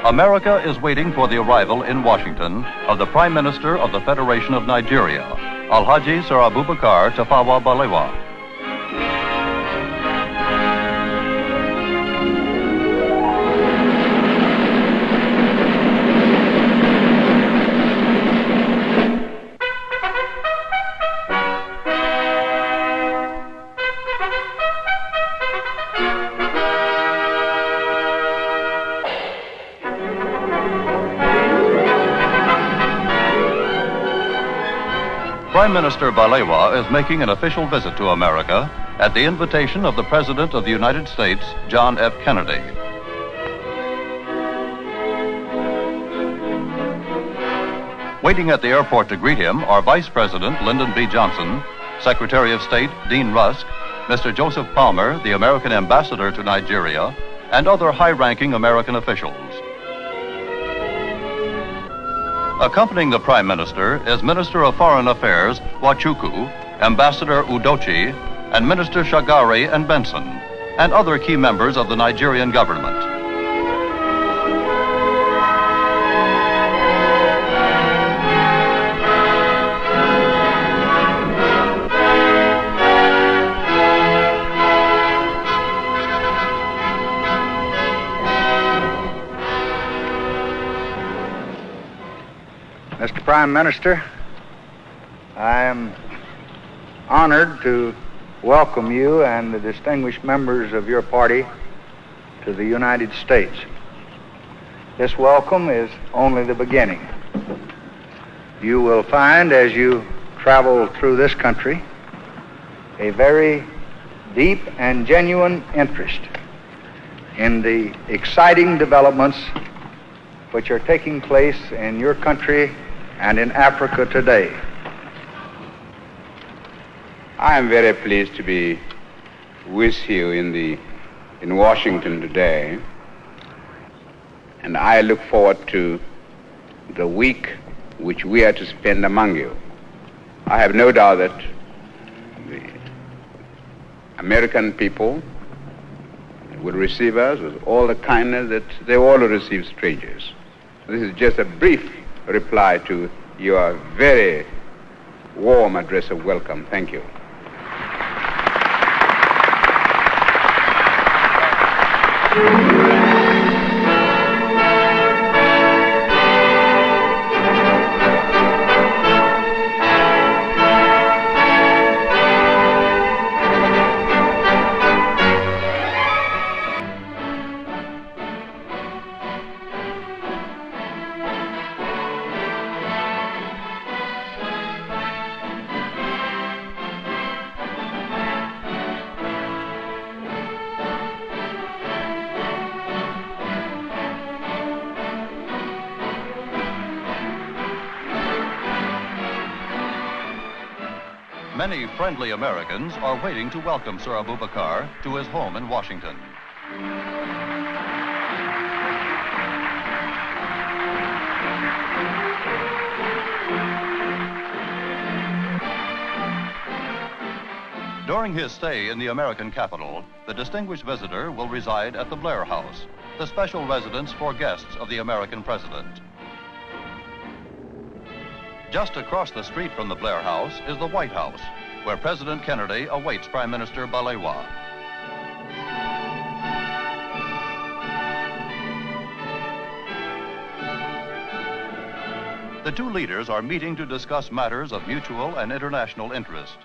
America is waiting for the arrival in Washington of the Prime Minister of the Federation of Nigeria, Alahaji Sir Abubakar Tafawa Balewa. Prime Minister Balewa is making an official visit to America at the invitation of the President of the United States, John F. Kennedy. Waiting at the airport to greet him are Vice President Lyndon B. Johnson, Secretary of State Dean Rusk, Mr. Joseph Palmer, the American Ambassador to Nigeria, and other high-ranking American officials. Accompanying the Prime Minister is Minister of Foreign Affairs Nwachukwu, Ambassador Udochi, and Minister Shagari and Benson, and other key members of the Nigerian government. Mr. Prime Minister, I am honored to welcome you and the distinguished members of your party to the United States. This welcome is only the beginning. You will find as you travel through this country a very deep and genuine interest in the exciting developments which are taking place in your country and in Africa today. I am very pleased to be with you in Washington today, and I look forward to the week which we are to spend among you. I have no doubt that the American people will receive us with all the kindness that they all receive strangers. This is just a brief reply to your very warm address of welcome. Thank you. Many friendly Americans are waiting to welcome Sir Abubakar to his home in Washington. During his stay in the American capital, the distinguished visitor will reside at the Blair House, the special residence for guests of the American president. Just across the street from the Blair House is the White House, where President Kennedy awaits Prime Minister Balewa. The two leaders are meeting to discuss matters of mutual and international interest.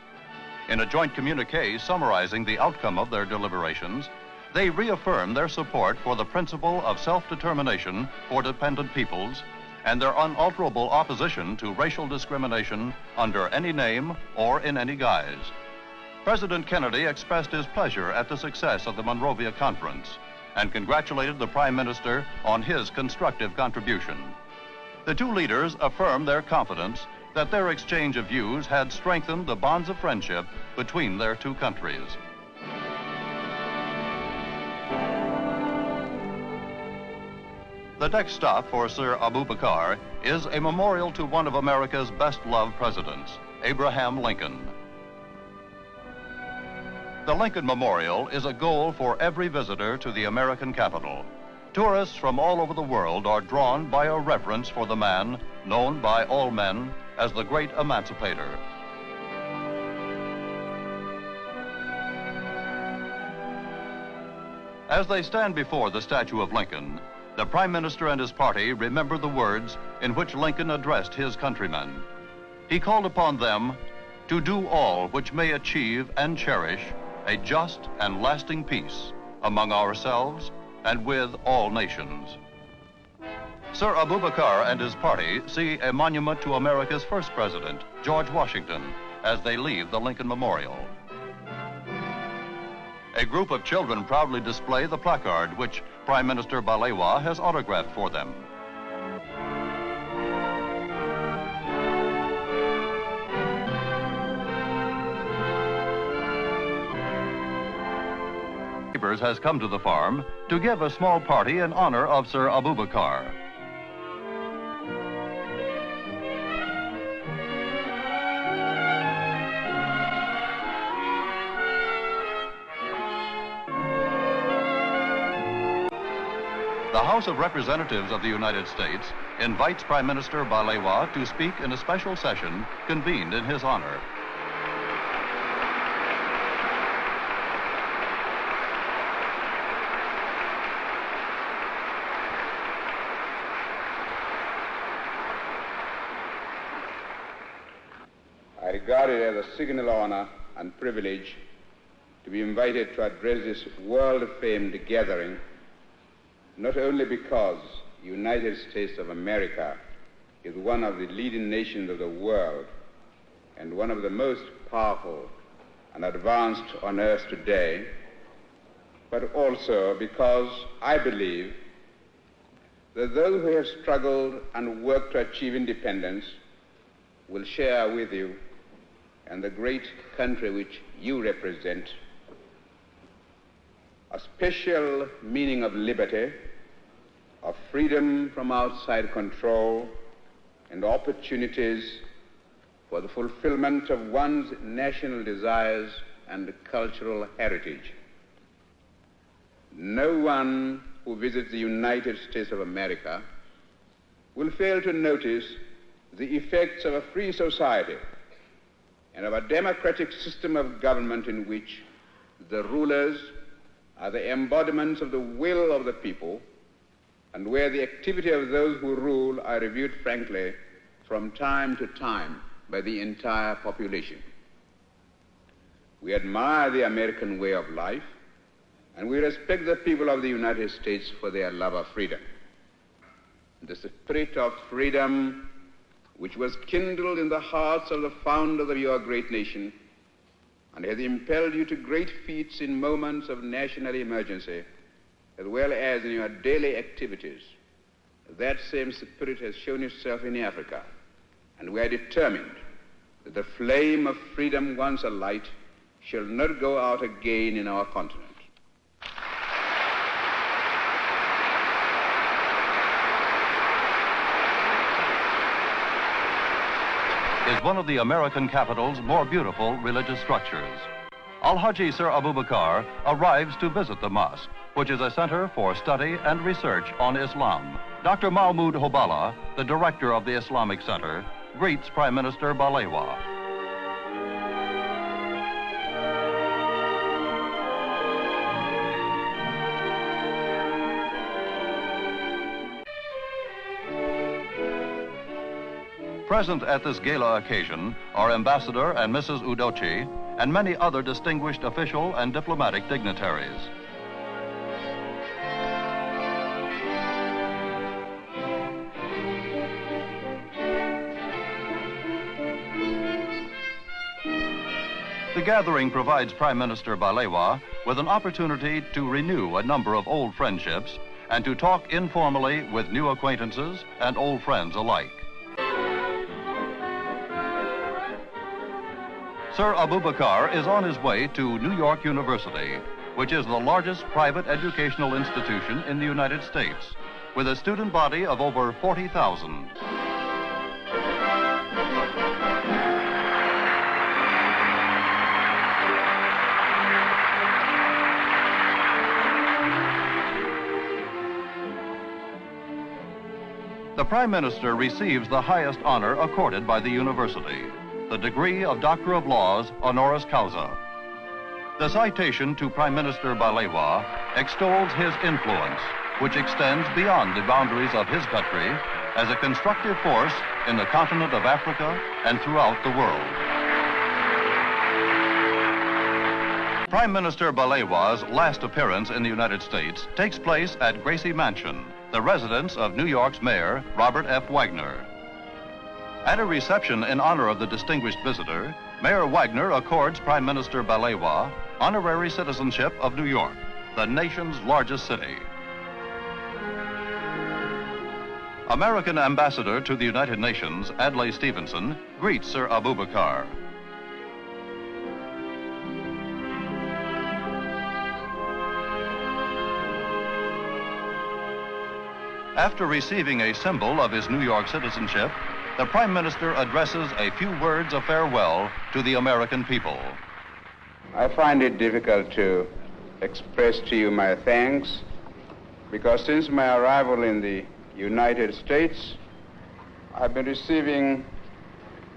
In a joint communique summarizing the outcome of their deliberations, they reaffirm their support for the principle of self-determination for dependent peoples and their unalterable opposition to racial discrimination under any name or in any guise. President Kennedy expressed his pleasure at the success of the Monrovia Conference and congratulated the Prime Minister on his constructive contribution. The two leaders affirmed their confidence that their exchange of views had strengthened the bonds of friendship between their two countries. The next stop for Sir Abubakar is a memorial to one of America's best-loved presidents, Abraham Lincoln. The Lincoln Memorial is a goal for every visitor to the American capital, tourists from all over the world are drawn by a reverence for the man known by all men as the great emancipator. As they stand before the statue of Lincoln, the Prime Minister and his party remember the words in which Lincoln addressed his countrymen. He called upon them to do all which may achieve and cherish a just and lasting peace among ourselves and with all nations. Sir Abubakar and his party see a monument to America's first president, George Washington, as they leave the Lincoln Memorial. A group of children proudly display the placard which Prime Minister Balewa has autographed for them. Has come to the farm to give a small party in honor of Sir Abubakar. The House of Representatives of the United States invites Prime Minister Balewa to speak in a special session convened in his honor. I regard it as a signal honor and privilege to be invited to address this world-famed gathering, not only because the United States of America is one of the leading nations of the world and one of the most powerful and advanced on earth today, but also because I believe that those who have struggled and worked to achieve independence will share with you and the great country which you represent a special meaning of liberty, of freedom from outside control, and opportunities for the fulfillment of one's national desires and cultural heritage. No one who visits the United States of America will fail to notice the effects of a free society and of a democratic system of government in which the rulers are the embodiments of the will of the people, and where the activity of those who rule are reviewed frankly from time to time by the entire population. We admire the American way of life, and we respect the people of the United States for their love of freedom. The spirit of freedom which was kindled in the hearts of the founders of your great nation and has impelled you to great feats in moments of national emergency, as well as in your daily activities. That same spirit has shown itself in Africa, and we are determined that the flame of freedom once alight shall not go out again in our continent. Is one of the American capital's more beautiful religious structures. Alahaji Sir Abubakar arrives to visit the mosque, which is a center for study and research on Islam. Dr. Mahmoud Hobala, the director of the Islamic Center, greets Prime Minister Balewa. Present at this gala occasion are Ambassador and Mrs. Udochi and many other distinguished official and diplomatic dignitaries. The gathering provides Prime Minister Balewa with an opportunity to renew a number of old friendships and to talk informally with new acquaintances and old friends alike. Sir Abubakar is on his way to New York University, which is the largest private educational institution in the United States, with a student body of over 40,000. the Prime Minister receives the highest honor accorded by the university, the degree of Doctor of Laws honoris causa. The citation to Prime Minister Balewa extols his influence, which extends beyond the boundaries of his country as a constructive force in the continent of Africa and throughout the world. Prime Minister Balewa's last appearance in the United States takes place at Gracie Mansion, the residence of New York's Mayor, Robert F. Wagner. At a reception in honor of the distinguished visitor, Mayor Wagner accords Prime Minister Balewa honorary citizenship of New York, the nation's largest city. American Ambassador to the United Nations, Adlai Stevenson, greets Sir Abubakar. After receiving a symbol of his New York citizenship, the Prime Minister addresses a few words of farewell to the American people. I find it difficult to express to you my thanks because since my arrival in the United States, I've been receiving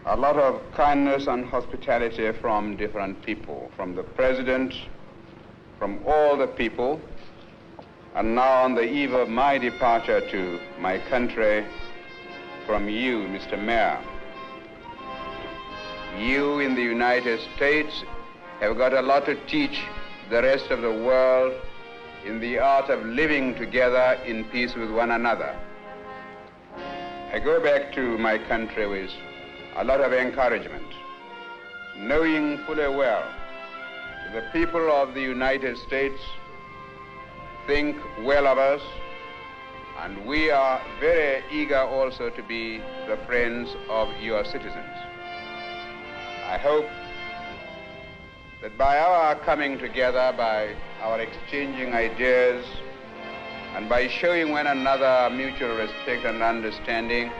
a lot of kindness and hospitality from different people, from the President, from all the people, and now on the eve of my departure to my country, from you, Mr. Mayor. You in the United States have got a lot to teach the rest of the world in the art of living together in peace with one another. I go back to my country with a lot of encouragement, knowing fully well that the people of the United States think well of us, and we are very eager also to be the friends of your citizens. I hope that by our coming together, by our exchanging ideas, and by showing one another mutual respect and understanding,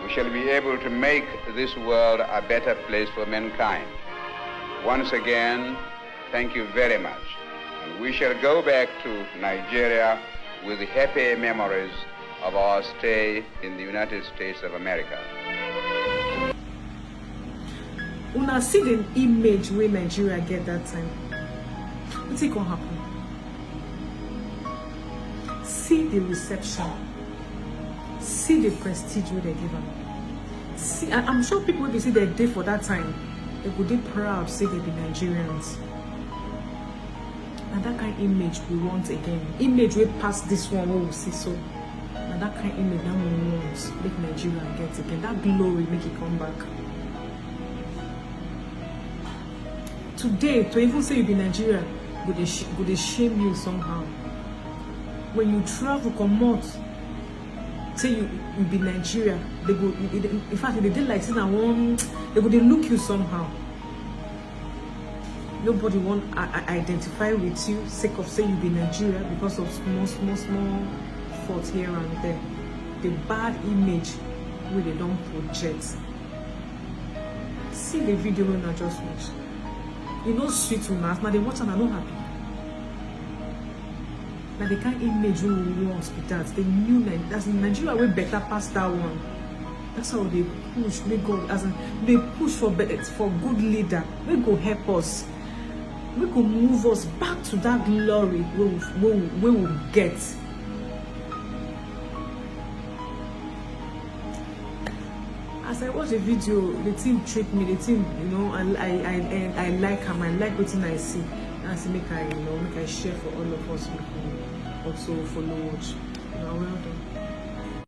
we shall be able to make this world a better place for mankind. Once again, thank you very much. And we shall go back to Nigeria with happy memories of our stay in the United States of America. Una see the image where Nigeria get that time. What's it gonna happen? See the reception. See the prestige where they give them. See, I'm sure people will be see their day for that time. They would be proud, say they be Nigerians. And that kind of image we want again. Image we pass this one, we will see so. And that kind of image that we want, make Nigeria get again. That glory make it come back. Today, to even say you be Nigeria, would they shame you somehow. When you travel, come out, say you be Nigeria, they go. In fact, they did like saying one. They would look you somehow. Nobody want identify with you, sake of saying you be Nigeria because of small fault here and there. The bad image where they don't project. See the video when I just watch. You know, sweet to us. Now they watch and I'm not happy. Now they can't image you in hospital. They knew that that's in Nigeria way better past that one. That's how they push. They go as in, they push for good leader. They go help us. We could move us back to that glory we will get. As I watch the video, the team treat me. The team, you know, I like him. I like what I see. And I say, make I share for all of us. Also follow watch. Well done.